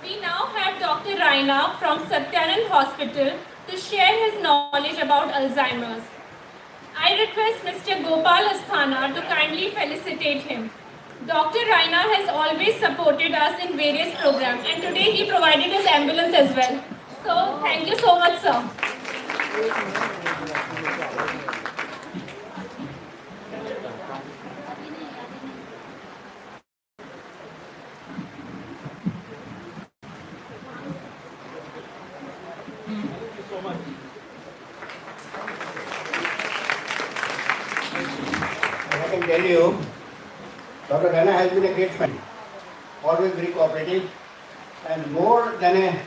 We now have Dr. Raina from Sept Hospital to share his knowledge about Alzheimer's. I request Mr. Gopal Asthana to kindly felicitate him. Dr. Raina has always supported us in various programs and today he provided his ambulance as well. So, thank you so much, sir. I can tell you, Dr. Raina has been a great friend, always very cooperative, and more than a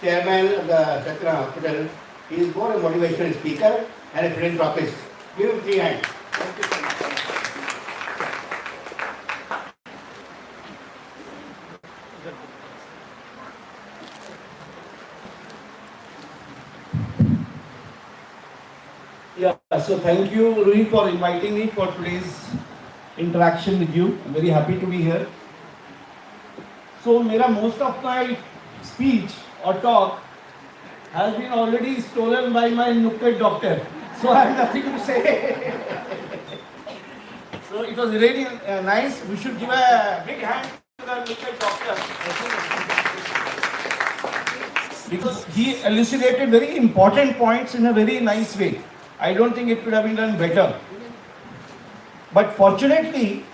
chairman of the Sept Hospital, he is more a motivational speaker and a philanthropist. Give him 3 hands. Yeah, so thank you, Rui, for inviting me for today's interaction with you. I'm very happy to be here. So, most of my speech or talk has been already stolen by my nukkad doctor. So, I have nothing to say. So, it was really nice. We should give a big hand to the nukkad doctor. Because he elucidated very important points in a very nice way. I don't think it could have been done better. But fortunately,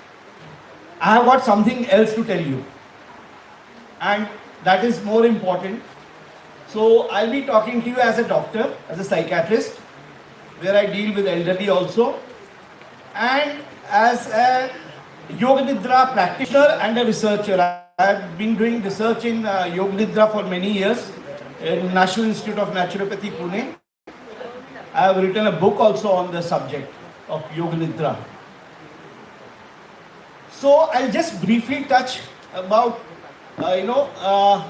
I have got something else to tell you. And that is more important. So I'll be talking to you as a doctor, as a psychiatrist, where I deal with elderly also. And as a Yoga Nidra practitioner and a researcher. I have been doing research in Yoga Nidra for many years in National Institute of Naturopathy, Pune. I have written a book also on the subject of Yoga Nidra. So I'll just briefly touch about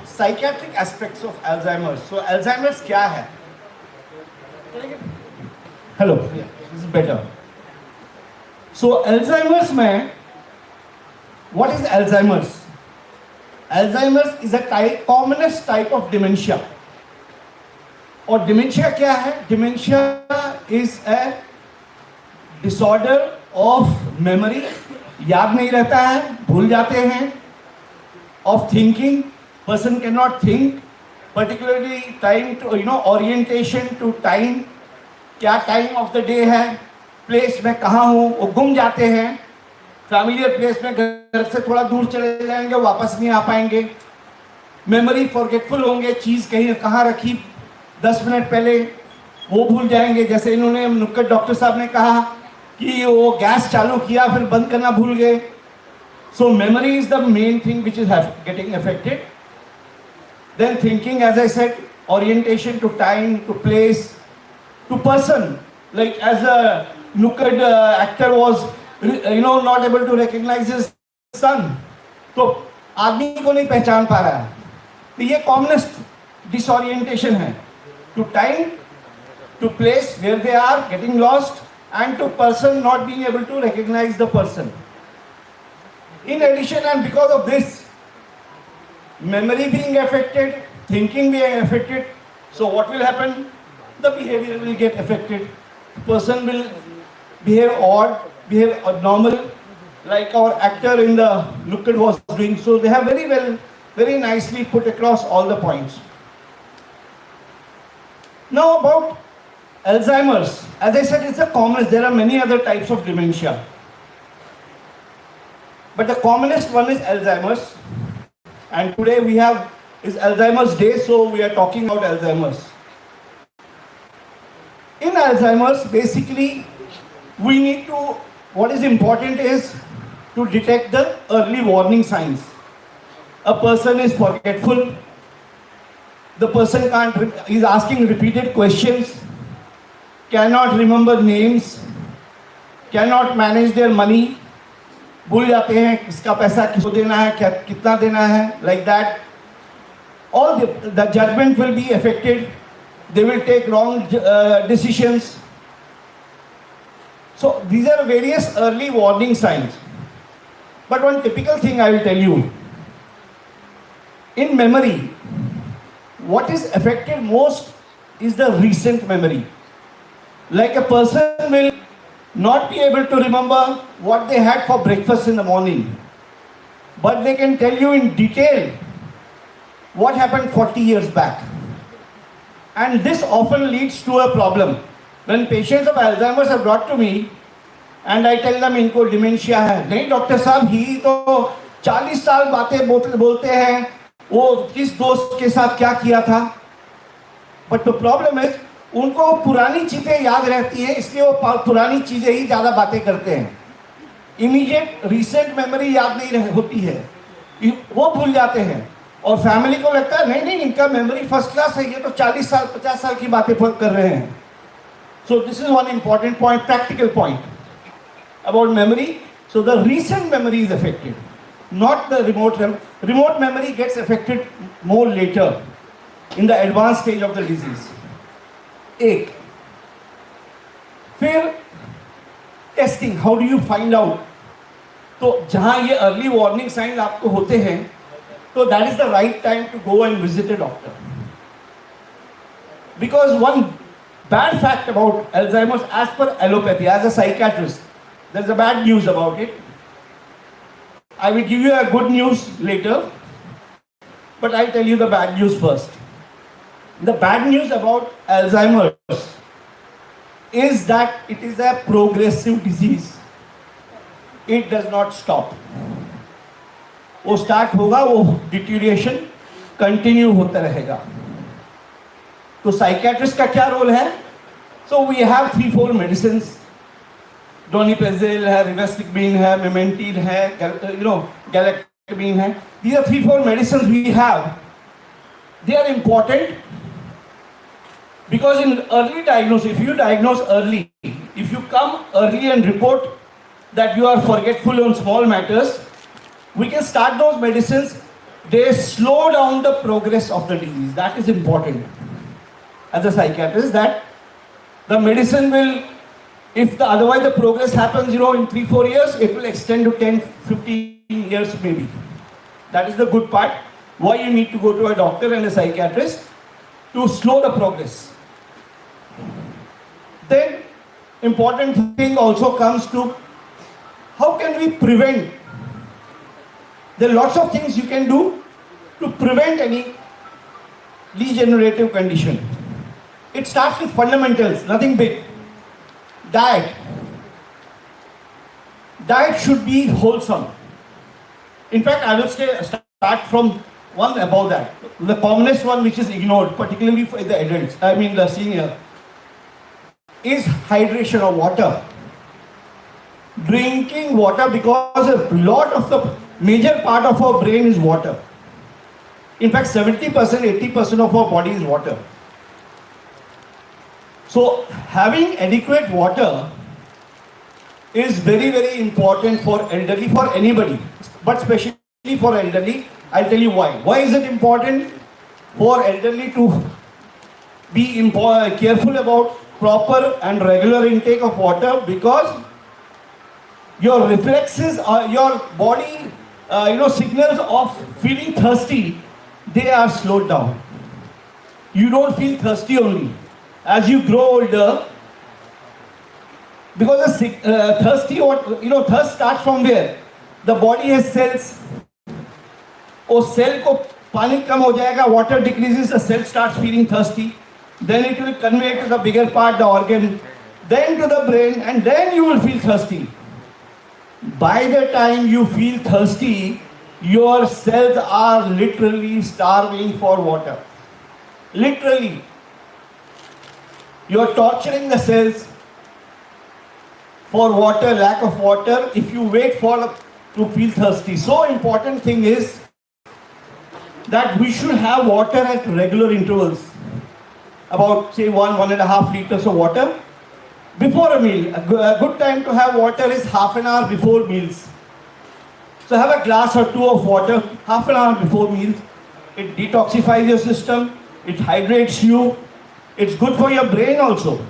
psychiatric aspects of Alzheimer's. So Alzheimer's क्या है? Hello, yeah, this is better. So Alzheimer's में, what is Alzheimer's? Alzheimer's is a commonest type of dementia. और dementia क्या है? Dementia is a disorder of memory, याद नहीं रहता है, भूल जाते हैं, of thinking, person can not think, particularly time to orientation to time, क्या टाइम ऑफ द डे है, प्लेस में कहाँ हूँ, वो गुम जाते हैं, फैमिलियर प्लेस में घर से थोड़ा दूर चले जाएंगे, वापस नहीं आ पाएंगे, मेमोरी फॉरगेटफुल होंगे, चीज़ कहीं कहाँ रखी 10 मिनट पहले वो भूल जाएंगे. जैसे इन्होंने नुक्कड़ डॉक्टर साहब ने कहा कि वो गैस चालू किया फिर बंद करना भूल गए. So memory is the main thing which is getting affected. Then thinking, as I said, orientation to time, to place, to person. Like as a nukkad actor was not able to recognise his son, तो आदमी को नहीं पहचान पा रहा है. तो ये कॉमनेस्ट डिसओरिएंटेशन है. To time, to place where they are, getting lost, and to person not being able to recognize the person. In addition, and because of this, memory being affected, thinking being affected, so what will happen? The behavior will get affected. The person will behave odd, behave abnormal, like our actor in the Nukkad was doing. So they have very nicely put across all the points. Now about Alzheimer's, as I said, it's the commonest. There are many other types of dementia, but the commonest one is Alzheimer's. And today is Alzheimer's Day, so we are talking about Alzheimer's. In Alzheimer's, basically, what is important is to detect the early warning signs. A person is forgetful. The person is asking repeated questions, cannot remember names, cannot manage their money, भूल जाते हैं किसका पैसा किसको देना है, कितना देना है, like that. All the judgment will be affected. They will take wrong decisions. So these are various early warning signs. But one typical thing I will tell you, in memory, what is affected most is the recent memory. Like a person will not be able to remember what they had for breakfast in the morning, but they can tell you in detail what happened 40 years back. And this often leads to a problem. When patients of Alzheimer's are brought to me and I tell them इनको dementia है, नहीं doctor साहब ही तो 40 साल बातें बोलते हैं, वो किस दोस्त के साथ क्या किया था. But the problem is उनको पुरानी चीजें याद रहती है, इसलिए वो पुरानी चीजें ही ज्यादा बातें करते हैं. इमीडिएट रिसेंट मेमोरी याद नहीं होती है, वो भूल जाते हैं. और फैमिली को लगता है नहीं नहीं इनका मेमोरी फर्स्ट क्लास है, ये तो 40 साल 50 साल की बातें कर रहे हैं. So this is one important point, practical point about memory. So the recent memory is affected, not the remote memory gets affected more later in the advance stage of the disease. एक फिर testing, how do you find out. तो जहां ये early warning sign आपको होते हैं, तो that is the right time to go and visit a doctor. Because one bad fact about Alzheimer's, as per allopathy, as a psychiatrist, there's a bad news about it. I will give you a good news later, but I'll tell you the bad news first. The bad news about Alzheimer's is that it is a progressive disease. It does not stop. वो start होगा, वो डिटीरिएशन continue होता रहेगा. तो psychiatrist का क्या role है? So we have 3-4 medicine. Donepezil है, रिवेस्टिकबिन है, मेमेंटिन है, गैलेक्टोबिन है. These are 3-4 medicines we have. They are important because in early diagnosis, if you diagnose early, if you come early and report that you are forgetful on small matters, we can start those medicines. They slow down the progress of the disease. That is important. As a psychiatrist, that the medicine will, if otherwise the progress happens, in 3-4 years, it will extend to 10-15 years maybe. That is the good part. Why you need to go to a doctor and a psychiatrist to slow the progress. Then, important thing also comes to how can we prevent. There are lots of things you can do to prevent any degenerative condition. It starts with fundamentals, nothing big. Diet. Diet should be wholesome. In fact, I will start from one above that. The commonest one which is ignored, particularly for the adults, the senior, is hydration of water. Drinking water, because a lot of the major part of our brain is water. In fact, 70%, 80% of our body is water. So, having adequate water is very, very important for elderly, for anybody, but especially for elderly. I'll tell you why. Why is it important for elderly to be careful about proper and regular intake of water? Because your reflexes, your body signals of feeling thirsty, they are slowed down. You don't feel thirsty only. As you grow older, because thirst starts from where? The body has cells. उस cell को पानी कम हो जाएगा, water decreases, the cell starts feeling thirsty. Then it will convey to the bigger part, the organ, then to the brain, and then you will feel thirsty. By the time you feel thirsty, your cells are literally starving for water. Literally. You are torturing the cells for water, lack of water, if you wait to feel thirsty. So important thing is that we should have water at regular intervals. About say 1.5 liters of water before a meal. A good time to have water is half an hour before meals. So have a glass or two of water half an hour before meals. It detoxifies your system, it hydrates you, it's good for your brain also.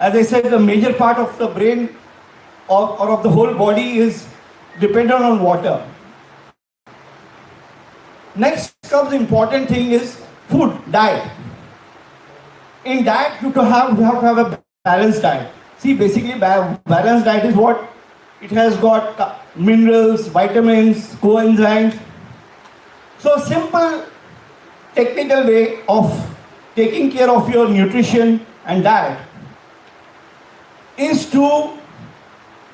As I said, the major part of the brain or of the whole body is dependent on water. Next comes the important thing is food, diet. In diet, you have to have a balanced diet. See, basically, balanced diet is what? It has got minerals, vitamins, coenzymes. So, simple technical way of taking care of your nutrition and diet is to,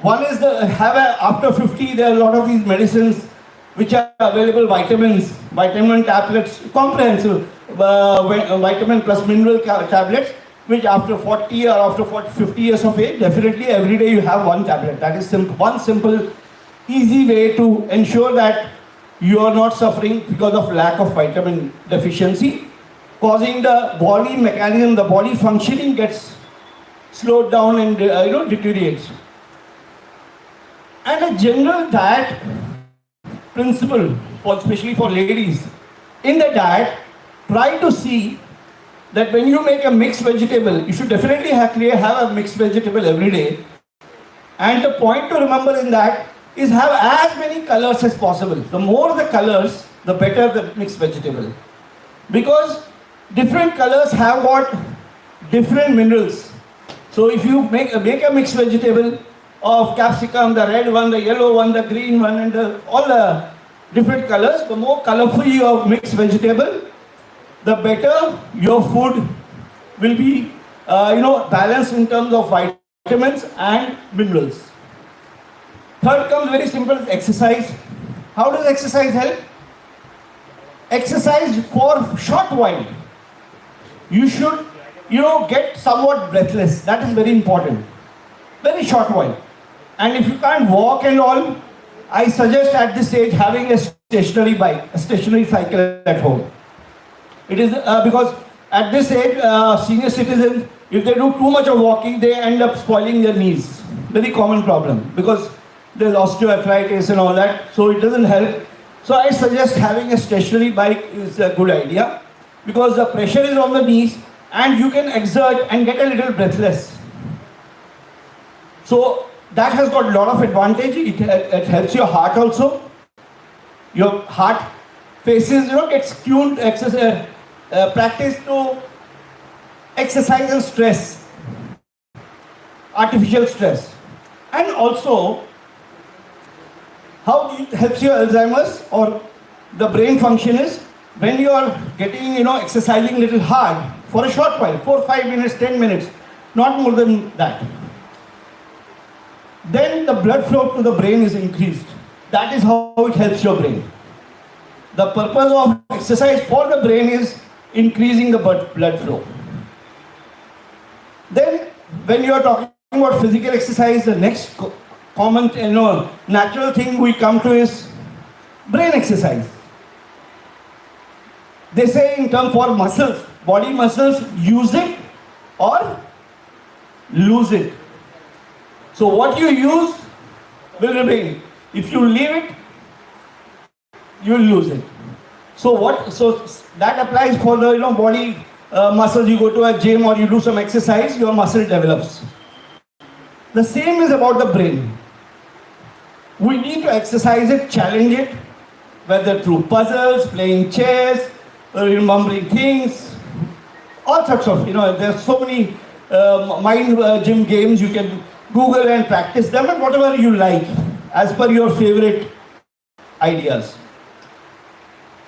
one is after 50, there are a lot of these medicines which are available, vitamin tablets, comprehensive vitamin plus mineral tablets, which after 40 or after 50 years of age, definitely every day you have one tablet. That is one simple, easy way to ensure that you are not suffering because of lack of vitamin deficiency, causing the body mechanism, the body functioning gets slowed down and deteriorates. And a general diet principle, especially for ladies, in the diet, try to see that when you make a mixed vegetable, you should definitely have a mixed vegetable every day. And the point to remember in that is have as many colors as possible. The more the colors, the better the mixed vegetable. Because different colors have got different minerals. So if you make a mixed vegetable of capsicum, the red one, the yellow one, the green one, and all the different colors, the more colorful your mixed vegetable, the better your food will be, balanced in terms of vitamins and minerals. Third comes very simple, exercise. How does exercise help? Exercise for short while. You should, get somewhat breathless. That is very important. Very short while. And if you can't walk and all, I suggest at this age having a stationary bike, a stationary cycle at home. It is because at this age, senior citizens, if they do too much of walking, they end up spoiling their knees. Very common problem because there's osteoarthritis and all that, so it doesn't help. So I suggest having a stationary bike is a good idea because the pressure is on the knees and you can exert and get a little breathless. So that has got a lot of advantage. It helps your heart also. Your heart faces, gets tuned, practice to exercise and stress, artificial stress. And also, how it helps your Alzheimer's or the brain function is when you are getting, exercising a little hard for a short while, 4, 5 minutes, 10 minutes, not more than that. Then the blood flow to the brain is increased. That is how it helps your brain. The purpose of exercise for the brain is increasing the blood flow. Then, when you are talking about physical exercise, the next common, natural thing we come to is brain exercise. They say in terms for muscles, body muscles, use it or lose it. So what you use will remain. If you leave it, you will lose it. So that applies for the body muscles. You go to a gym or you do some exercise, your muscle develops. The same is about the brain. We need to exercise it, challenge it, whether through puzzles, playing chess, remembering things, all sorts of, there's so many mind gym games. You can Google and practice them and whatever you like as per your favorite ideas.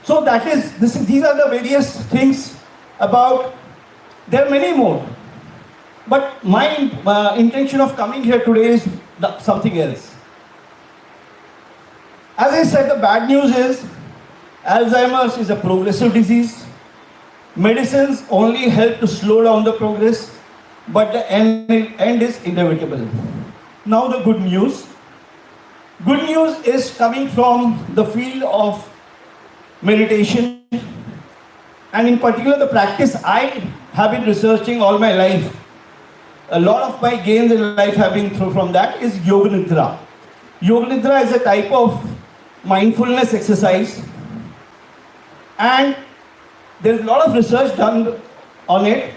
So these are the various things about, there are many more. But my intention of coming here today is something else. As I said, the bad news is Alzheimer's is a progressive disease. Medicines only help to slow down the progress, but the end is inevitable. Now the good news. Good news is coming from the field of meditation, and in particular the practice I have been researching all my life. A lot of my gains in life have been from that is Yoga Nidra. Yoga Nidra is a type of mindfulness exercise, and there is a lot of research done on it.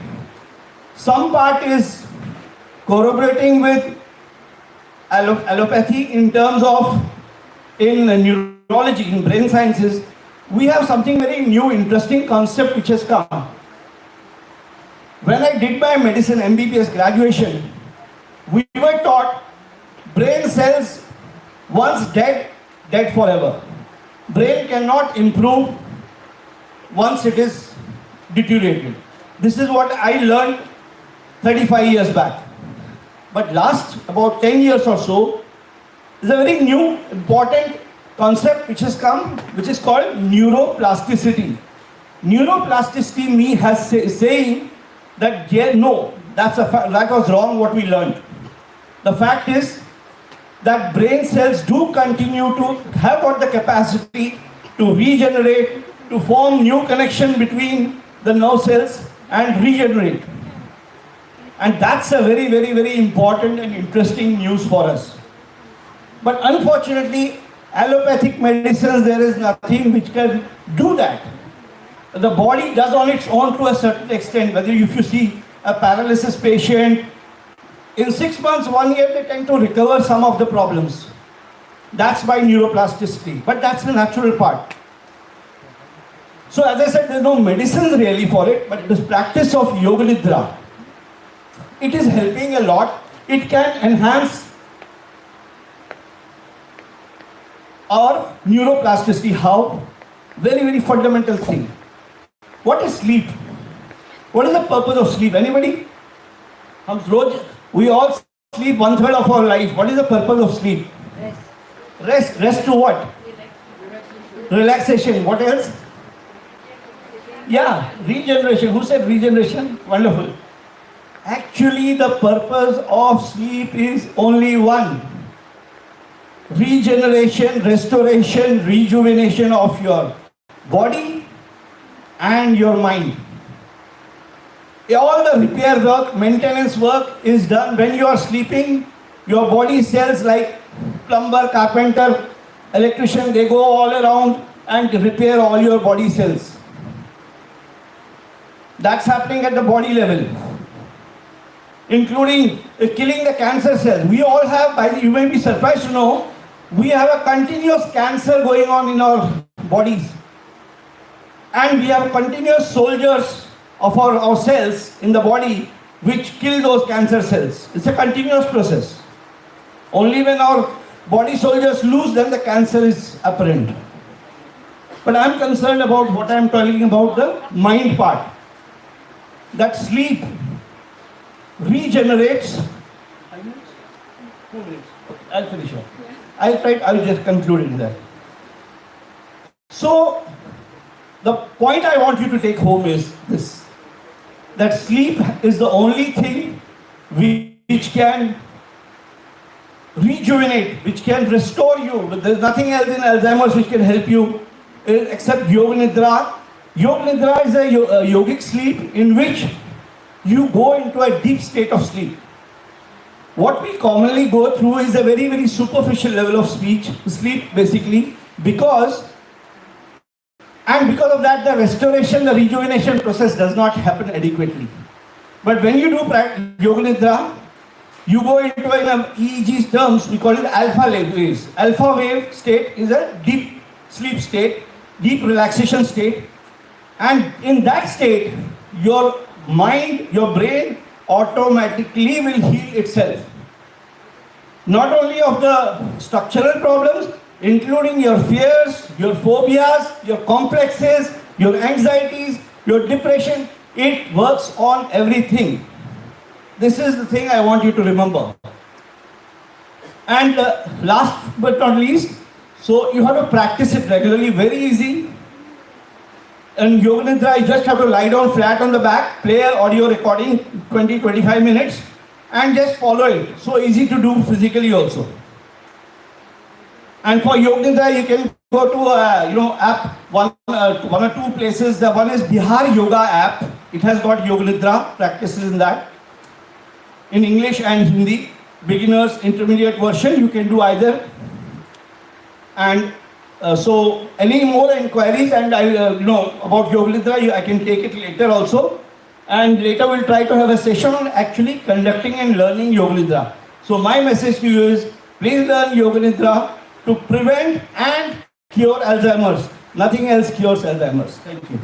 Some part is corroborating with allopathy in terms of in neurology, in brain sciences, we have something very new, interesting concept which has come. When I did my medicine MBBS graduation, we were taught brain cells once dead, dead forever. Brain cannot improve once it is deteriorated. This is what I learned 35 years back. But last about 10 years or so, there's a very new, important concept which has come, which is called neuroplasticity. Neuroplasticity has saying that no, that was wrong what we learned. The fact is that brain cells do continue to have got the capacity to regenerate, to form new connection between the nerve cells and regenerate. And that's a very, very, very important and interesting news for us. But unfortunately, allopathic medicines, there is nothing which can do that. The body does on its own to a certain extent. Whether if you see a paralysis patient, in 6 months, 1 year, they tend to recover some of the problems. That's by neuroplasticity. But that's the natural part. So as I said, there's no medicine really for it, but this practice of Yoga Nidra, it is helping a lot. It can enhance our neuroplasticity. How? Very, very fundamental thing. What is sleep? What is the purpose of sleep? Anybody? We all sleep 1/3 of our life. What is the purpose of sleep? Rest. Rest to what? Relaxation. What else? Yeah, regeneration. Who said regeneration? Wonderful. Actually, the purpose of sleep is only one. Regeneration, restoration, rejuvenation of your body and your mind. All the repair work, maintenance work is done when you are sleeping. Your body cells like plumber, carpenter, electrician, they go all around and repair all your body cells. That's happening at the body level, including killing the cancer cells. We all have, you may be surprised to know, we have a continuous cancer going on in our bodies. And we have continuous soldiers of our cells in the body which kill those cancer cells. It's a continuous process. Only when our body soldiers lose, then the cancer is apparent. But I'm concerned about what I'm talking about, the mind part. That sleep regenerates. 5 minutes? 2 minutes. Okay, I'll finish off. I'll just conclude in that. So, the point I want you to take home is this. That sleep is the only thing which can rejuvenate, which can restore you. There's nothing else in Alzheimer's which can help you except Yoga Nidra. Yoga Nidra is a yogic sleep in which you go into a deep state of sleep. What we commonly go through is a very, very superficial level of sleep basically, because of that the restoration, the rejuvenation process does not happen adequately. But when you do Yoga Nidra, you go into in EEG terms, we call it alpha waves. Alpha wave state is a deep sleep state, deep relaxation state. And in that state, your mind, your brain automatically will heal itself. Not only of the structural problems, including your fears, your phobias, your complexes, your anxieties, your depression, it works on everything. This is the thing I want you to remember. And last but not least, so you have to practice it regularly, very easy. And Yoga Nidra, you just have to lie down flat on the back, play an audio recording, 20-25 minutes, and just follow it. So easy to do physically also. And for Yoga Nidra, you can go to app, one or two places. The one is Bihar Yoga app. It has got Yoga Nidra practices in that, in English and Hindi. Beginners, intermediate version, you can do either. And so any more inquiries and about Yoga Nidra, I can take it later also. And later we'll try to have a session on actually conducting and learning Yoga Nidra. So my message to you is, please learn Yoga Nidra to prevent and cure Alzheimer's. Nothing else cures Alzheimer's. Thank you.